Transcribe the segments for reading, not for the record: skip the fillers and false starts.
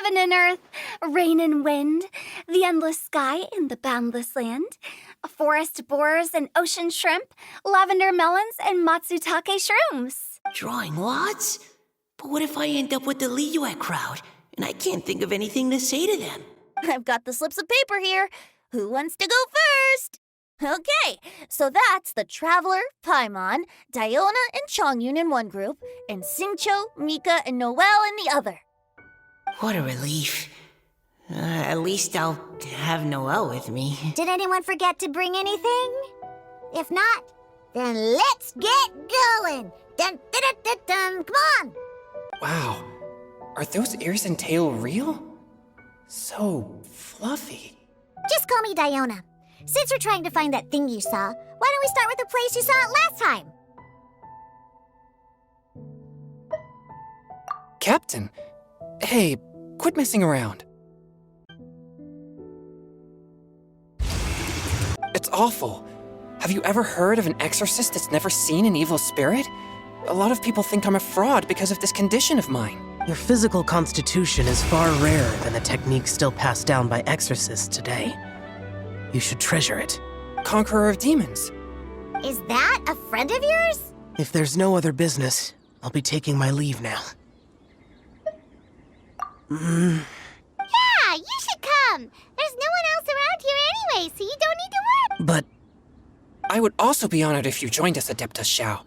heaven and earth, rain and wind, the endless sky and the boundless land, forest boars and ocean shrimp, lavender melons and matsutake shrooms. Drawing lots? But what if I end up with the Liyue crowd, and I can't think of anything to say to them? I've got the slips of paper here. Who wants to go first? Okay, so that's the Traveler, Paimon, Diona, and Chongyun in one group, and Xingqiu, Mika, and Noelle in the other. What a relief. At least I'll have Noelle with me. Did anyone forget to bring anything? If not, then let's get going! Dun, dun, dun, dun, dun. Come on! Wow, are those ears and tail real? So fluffy. Just call me Diona. Since we're trying to find that thing you saw, why don't we start with the place you saw it last time? Captain, hey, quit messing around. It's awful. Have you ever heard of an exorcist that's never seen an evil spirit? A lot of people think I'm a fraud because of this condition of mine. Your physical constitution is far rarer than the techniques still passed down by exorcists today. You should treasure it. Conqueror of demons. Is that a friend of yours? If there's no other business, I'll be taking my leave now. Yeah, you should come. There's no one else around here anyway, so you don't need to worry. But I would also be honored if you joined us, Adeptus Xiao.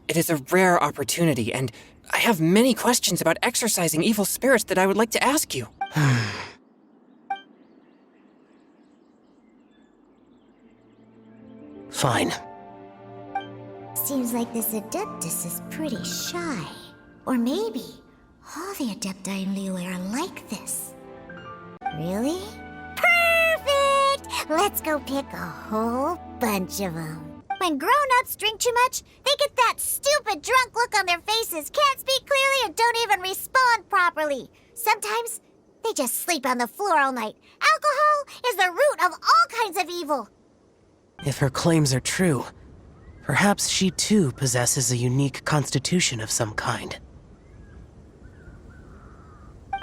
It is a rare opportunity, and I have many questions about exorcising evil spirits that I would like to ask you. Fine. Seems like this Adeptus is pretty shy. Or maybe all the Adepti in Liyue are like this. Really? Perfect! Let's go pick a whole bunch of them. When grown-ups drink too much, they get that stupid drunk look on their faces, can't speak clearly, and don't even respond properly. Sometimes they just sleep on the floor all night. Alcohol is the root of all kinds of evil. If her claims are true, perhaps she too possesses a unique constitution of some kind.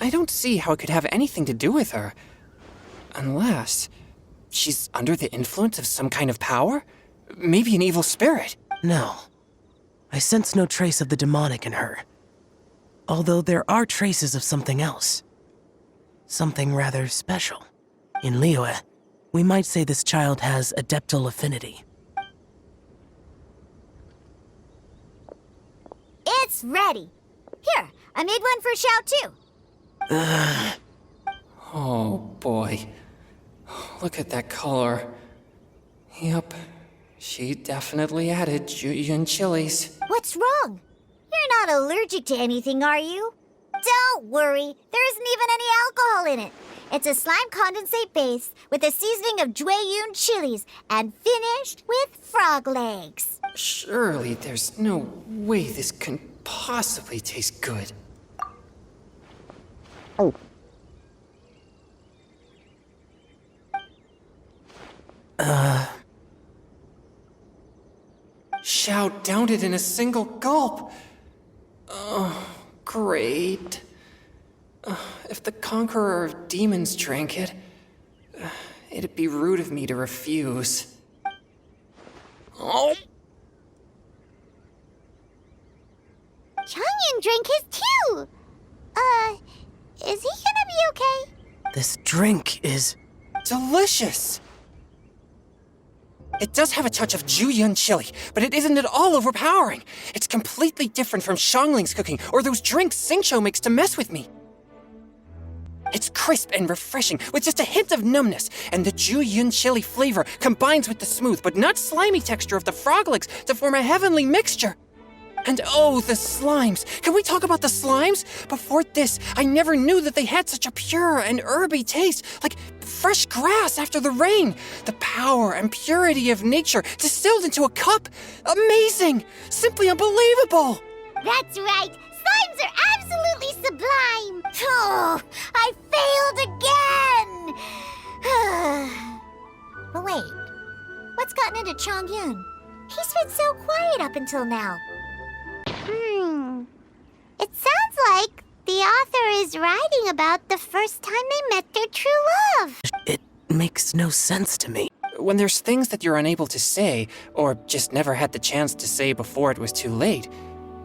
I don't see how it could have anything to do with her. Unless she's under the influence of some kind of power? Maybe an evil spirit. No. I sense no trace of the demonic in her. Although there are traces of something else. Something rather special. In Liyue, we might say this child has adeptal affinity. It's ready. Here, I made one for Xiao too. Oh boy. Look at that color. Yep. She definitely added Julian chilies. What's wrong? You're not allergic to anything, are you? Don't worry, there isn't even any alcohol in it. It's a slime condensate base with a seasoning of Jueyun chilies and finished with frog legs. Surely there's no way this can possibly taste good. Xiao downed it in a single gulp. Oh, great. If the Conqueror of Demons drank it, it'd be rude of me to refuse. Oh! Chongyun drank his too. Is he gonna be okay? This drink is... Delicious! It does have a touch of Jueyun chili, but it isn't at all overpowering. It's completely different from Xiangling's cooking or those drinks Xingqiu makes to mess with me. It's crisp and refreshing, with just a hint of numbness, and the Jueyun chili flavor combines with the smooth but not slimy texture of the frog legs to form a heavenly mixture. And oh, the slimes! Can we talk about the slimes? Before this, I never knew that they had such a pure and herby taste, like fresh grass after the rain. The power and purity of nature distilled into a cup. Amazing! Simply unbelievable! That's right. Slimes are absolutely sublime. Oh, I failed again. But wait, what's gotten into Chongyun? He's been so quiet up until now. It sounds like the the author is writing about the first time they met their true love. It makes no sense to me. When there's things that you're unable to say, or just never had the chance to say before it was too late,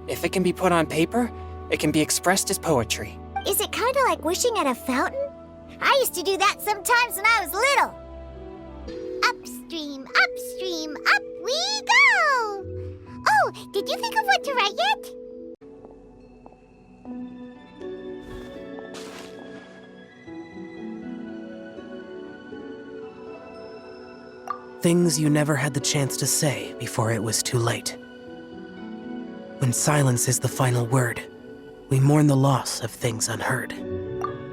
if it can be put on paper, it can be expressed as poetry. Is it kind of like wishing at a fountain? I used to do that sometimes when I was little. Upstream, upstream, up we go! Oh, did you think of what to write yet? Things you never had the chance to say before it was too late. When silence is the final word, we mourn the loss of things unheard.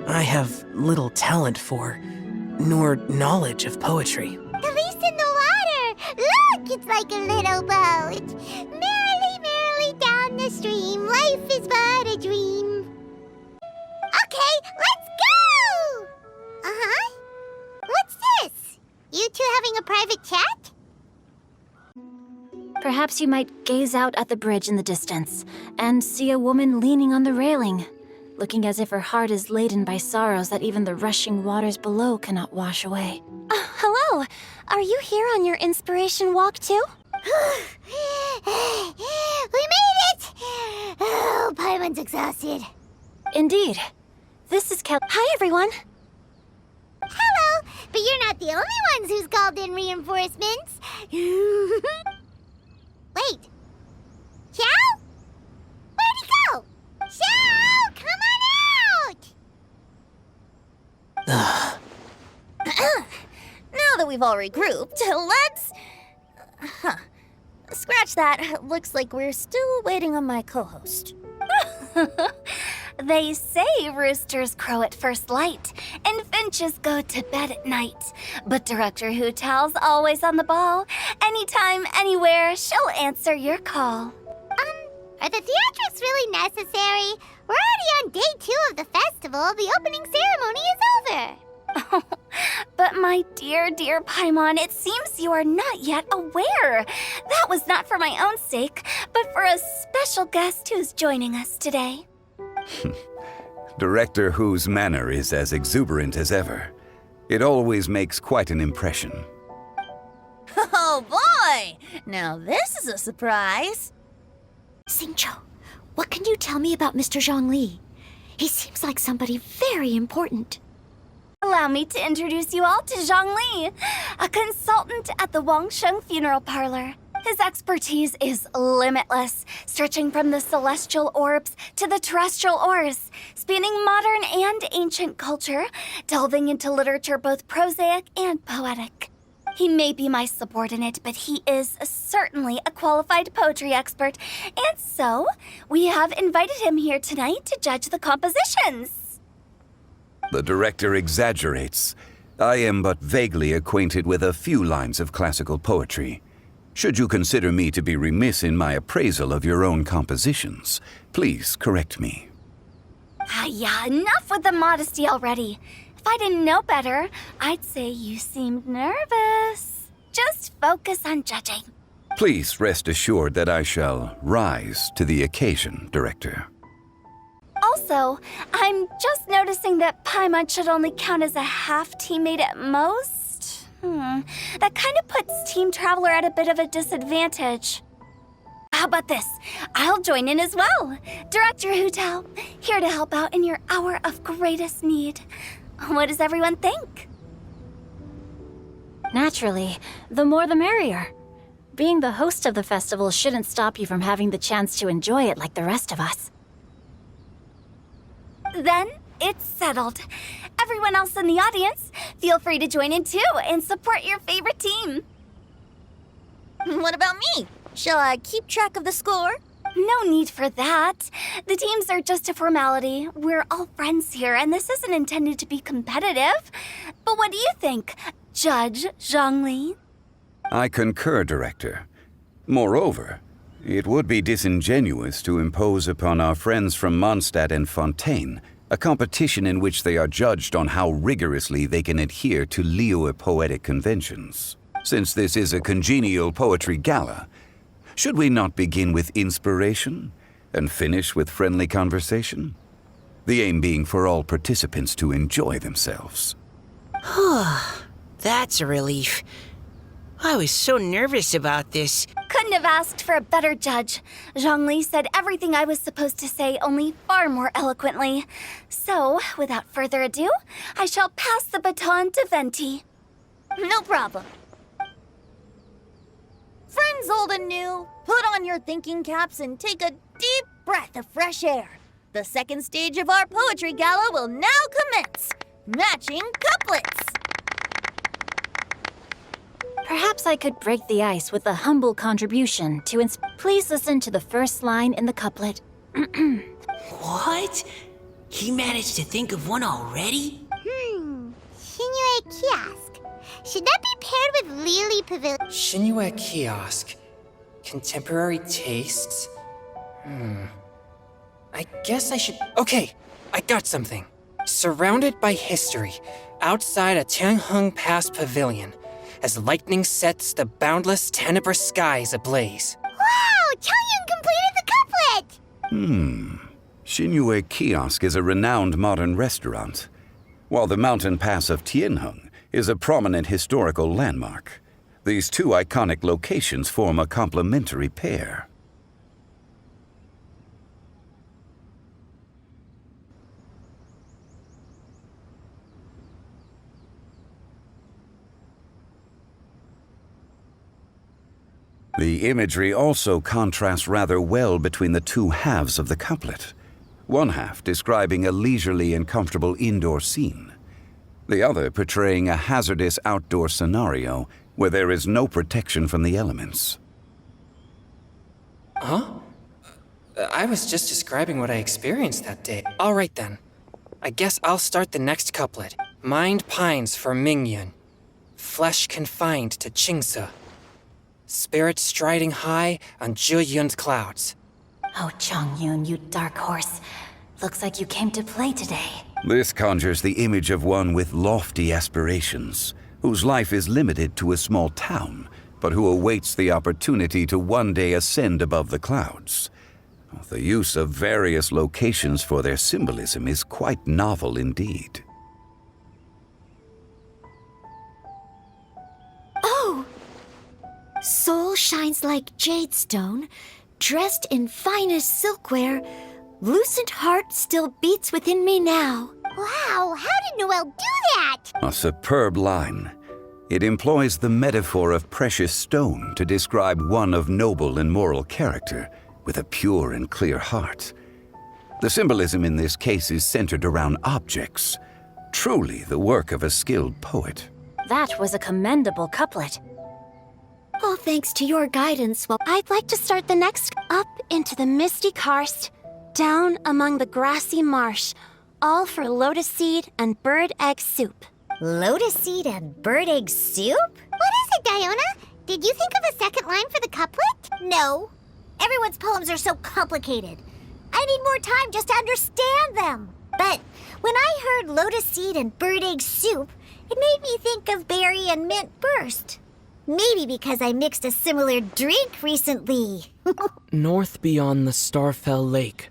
I have little talent for, nor knowledge of poetry. The least in the water! Look, it's like a little boat. Merrily, merrily down the stream, life is but a dream. Okay, let's go! Uh-huh. What's this? You two having a private chat? Perhaps you might gaze out at the bridge in the distance and see a woman leaning on the railing, looking as if her heart is laden by sorrows that even the rushing waters below cannot wash away. Hello! Are you here on your inspiration walk too? We made it! Oh, Paimon's exhausted. Indeed. This is Hi, everyone! Hello, but you're not the only ones who's called in reinforcements. Wait. Xiao? Where'd he go? Xiao, come on out! Now that we've all regrouped, let's... Scratch that. Looks like we're still waiting on my co-host. They say roosters crow at first light, and finches go to bed at night. But Director Hootal's always on the ball. Anytime, anywhere, she'll answer your call. Are the theatrics really necessary? We're already on day 2 of the festival. The opening ceremony is over. But my dear, dear Paimon, it seems you are not yet aware. That was not for my own sake, but for a special guest who's joining us today. Director Who's manner is as exuberant as ever. It always makes quite an impression. Oh boy! Now this is a surprise. Xingqiu, what can you tell me about Mr. Zhongli? He seems like somebody very important. Allow me to introduce you all to Zhongli, a consultant at the Wangsheng Funeral Parlor. His expertise is limitless, stretching from the celestial orbs to the terrestrial ores, spanning modern and ancient culture, delving into literature both prosaic and poetic. He may be my subordinate, but he is certainly a qualified poetry expert, and so we have invited him here tonight to judge the compositions. The director exaggerates. I am but vaguely acquainted with a few lines of classical poetry. Should you consider me to be remiss in my appraisal of your own compositions, please correct me. Yeah, enough with the modesty already. If I didn't know better, I'd say you seemed nervous. Just focus on judging. Please rest assured that I shall rise to the occasion, Director. Also, I'm just noticing that Paimon should only count as a half teammate at most. That kind of puts Team Traveler at a bit of a disadvantage. How about this? I'll join in as well. Director Hootal, here to help out in your hour of greatest need. What does everyone think? Naturally, the more the merrier. Being the host of the festival shouldn't stop you from having the chance to enjoy it like the rest of us. Then it's settled. Everyone else in the audience, feel free to join in too and support your favorite team. What about me? Shall I keep track of the score? No need for that. The teams are just a formality. We're all friends here, and this isn't intended to be competitive. But what do you think, Judge Zhongli? I concur, Director. Moreover, it would be disingenuous to impose upon our friends from Mondstadt and Fontaine a competition in which they are judged on how rigorously they can adhere to Liyue poetic conventions. Since this is a congenial poetry gala, should we not begin with inspiration and finish with friendly conversation? the aim being for all participants to enjoy themselves. That's a relief. I was so nervous about this. Couldn't have asked for a better judge. Zhongli said everything I was supposed to say, only far more eloquently. So, without further ado, I shall pass the baton to Venti. No problem. Friends old and new, put on your thinking caps and take a deep breath of fresh air. The second stage of our poetry gala will now commence. Matching couplets. Perhaps I could break the ice with a humble contribution to Please listen to the first line in the couplet. What? He managed to think of one already? Shinue Kiosk. Should that be paired with Lily Pavilion? Shinue Kiosk. Contemporary tastes? I guess I should... Okay, I got something. Surrounded by history, outside a Tianheng Pass pavilion, as lightning sets the boundless tenebrous skies ablaze. Wow! Changyun completed the couplet! Shinue Kiosk is a renowned modern restaurant, while the mountain pass of Tianheng is a prominent historical landmark. These two iconic locations form a complementary pair. The imagery also contrasts rather well between the two halves of the couplet. One half describing a leisurely and comfortable indoor scene, the other portraying a hazardous outdoor scenario where there is no protection from the elements. Huh? I was just describing what I experienced that day. All right then. I guess I'll start the next couplet. Mind pines for Mingyun. Flesh confined to Qingse. Spirit striding high on Zheyun's clouds. Oh, Chongyun, you dark horse. Looks like you came to play today. This conjures the image of one with lofty aspirations, whose life is limited to a small town, but who awaits the opportunity to one day ascend above the clouds. The use of various locations for their symbolism is quite novel indeed. Oh! Soul shines like jade stone, dressed in finest silkware. Lucent heart still beats within me now. Wow, how did Noelle do that? A superb line. It employs the metaphor of precious stone to describe one of noble and moral character, with a pure and clear heart. The symbolism in this case is centered around objects, truly the work of a skilled poet. That was a commendable couplet. All thanks to your guidance. Well, I'd like to start the next up into the misty karst, down among the grassy marsh, all for lotus seed and bird egg soup. Lotus seed and bird egg soup? What is it, Diona? Did you think of a second line for the couplet? No. Everyone's poems are so complicated. I need more time just to understand them. But when I heard lotus seed and bird egg soup, it made me think of berry and mint burst. Maybe because I mixed a similar drink recently. North beyond the Starfell Lake.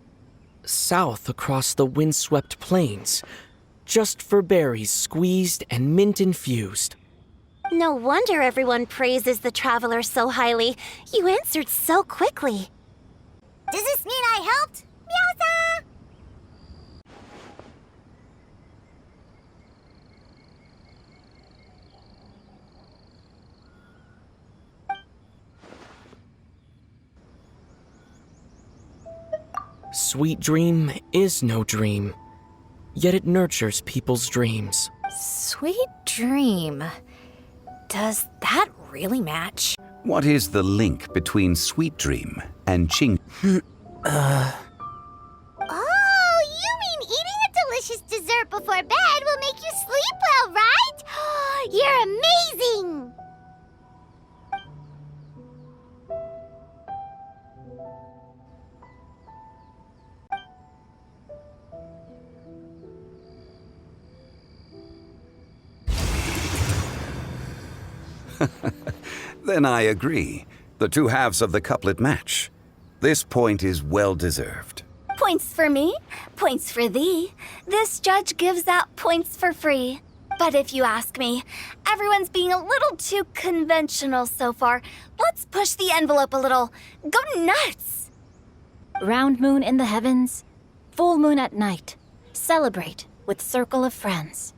South across the windswept plains. Just for berries squeezed and mint infused. No wonder everyone praises the traveler so highly. You answered so quickly. Does this mean I helped? Meowsa! Sweet dream is no dream, yet it nurtures people's dreams. sweet dream. Does that really match? What is the link between Sweet Dream and Qing? Oh, you mean eating a delicious dessert before bed will make you sleep well, right? You're amazing! Then I agree. The two halves of the couplet match. This point is well deserved. Points for me, points for thee. This judge gives out points for free. But if you ask me, everyone's being a little too conventional so far. Let's push the envelope a little. Go nuts! Round moon in the heavens, full moon at night. Celebrate with circle of friends.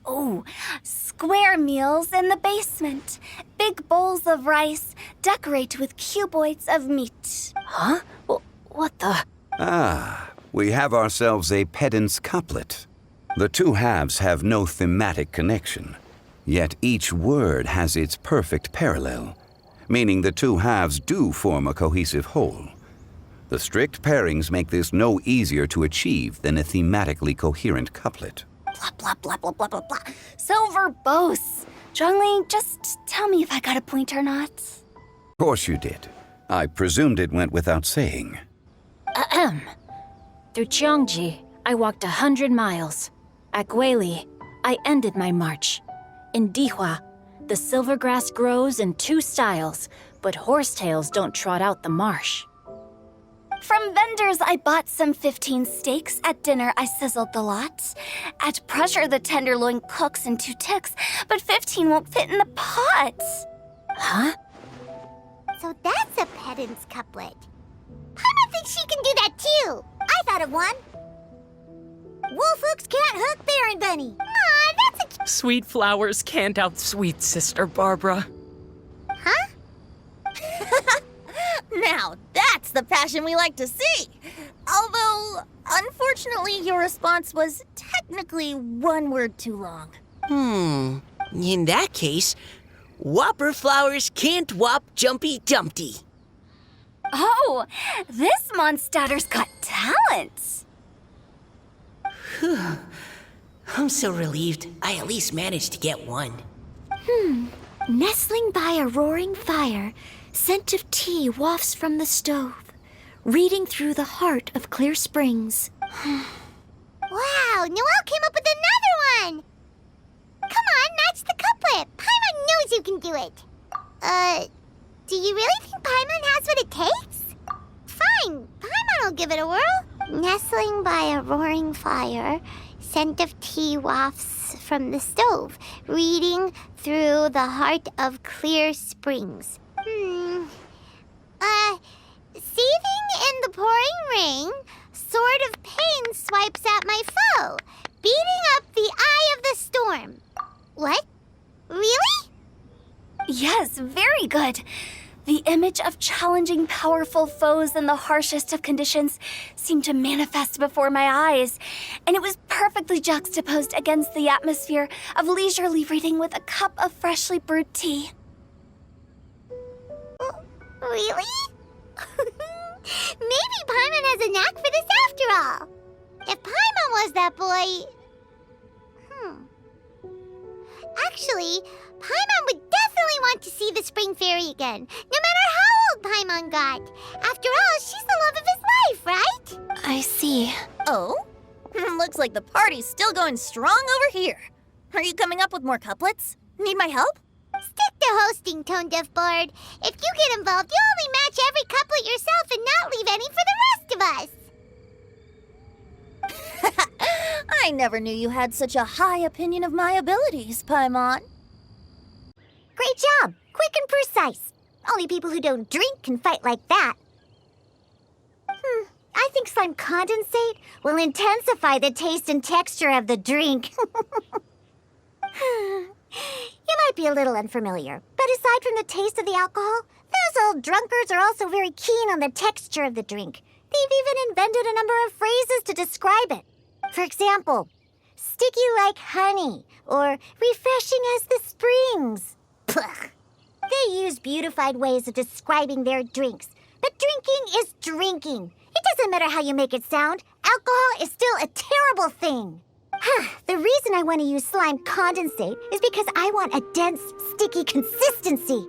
Oh, square meals in the basement. Big bowls of rice. Decorate with cuboids of meat. Huh? What the? Ah, we have ourselves a pedant's couplet. The two halves have no thematic connection, yet each word has its perfect parallel, meaning the two halves do form a cohesive whole. The strict pairings make this no easier to achieve than a thematically coherent couplet. Blah, blah, blah, blah, blah, blah, blah. So verbose. Zhongli, just tell me if I got a point or not. Of course you did. I presumed it went without saying. Ahem. Through Cheongji, I walked 100 miles. At Guili, I ended my march. In Dihua, the silver grass grows in 2 styles, but horsetails don't trot out the marsh. From vendors, I bought some 15 steaks. At dinner, I sizzled the lot. At pressure, the tenderloin cooks in 2 ticks, but 15 won't fit in the pot. Huh? So that's a pedant's couplet. Paimon thinks she can do that too. I thought of one. Wolf hooks can't hook Baron Bunny. Aw, that's a... Sweet flowers can't outsweet Sister Barbara. Huh? Now, that's the passion we like to see. Although, unfortunately, your response was technically 1 word too long. In that case, Whopper flowers can't whop Jumpy Dumpty. Oh, this monster's got talent. I'm so relieved I at least managed to get one. Nestling by a roaring fire, scent of tea wafts from the stove, reading through the heart of clear springs. Wow, Noelle came up with another one! Come on, match the couplet. Paimon knows you can do it. Do you really think Paimon has what it takes? Fine, Paimon will give it a whirl. Nestling by a roaring fire, scent of tea wafts from the stove, reading through the heart of clear springs. Seething in the pouring rain, sword of pain swipes at my foe, beating up the eye of the storm. What? Really? Yes, very good. The image of challenging powerful foes in the harshest of conditions seemed to manifest before my eyes, and it was perfectly juxtaposed against the atmosphere of leisurely reading with a cup of freshly brewed tea. Really? Maybe Paimon has a knack for this after all. If Paimon was that boy... Actually, Paimon would definitely want to see the Spring Fairy again, no matter how old Paimon got. After all, she's the love of his life, right? I see. Oh? Looks like the party's still going strong over here. Are you coming up with more couplets? Need my help? Stick to hosting, Tone Deaf Bard. If you get involved, you'll only match every couplet yourself and not leave any for the rest of us. I never knew you had such a high opinion of my abilities, Paimon. Great job. Quick and precise. Only people who don't drink can fight like that. I think slime condensate will intensify the taste and texture of the drink. You might be a little unfamiliar, but aside from the taste of the alcohol, those old drunkards are also very keen on the texture of the drink. They've even invented a number of phrases to describe it. For example, sticky like honey, or refreshing as the springs. Pugh. They use beautified ways of describing their drinks, but drinking is drinking. It doesn't matter how you make it sound. Alcohol is still a terrible thing. The reason I want to use slime condensate is because I want a dense, sticky consistency.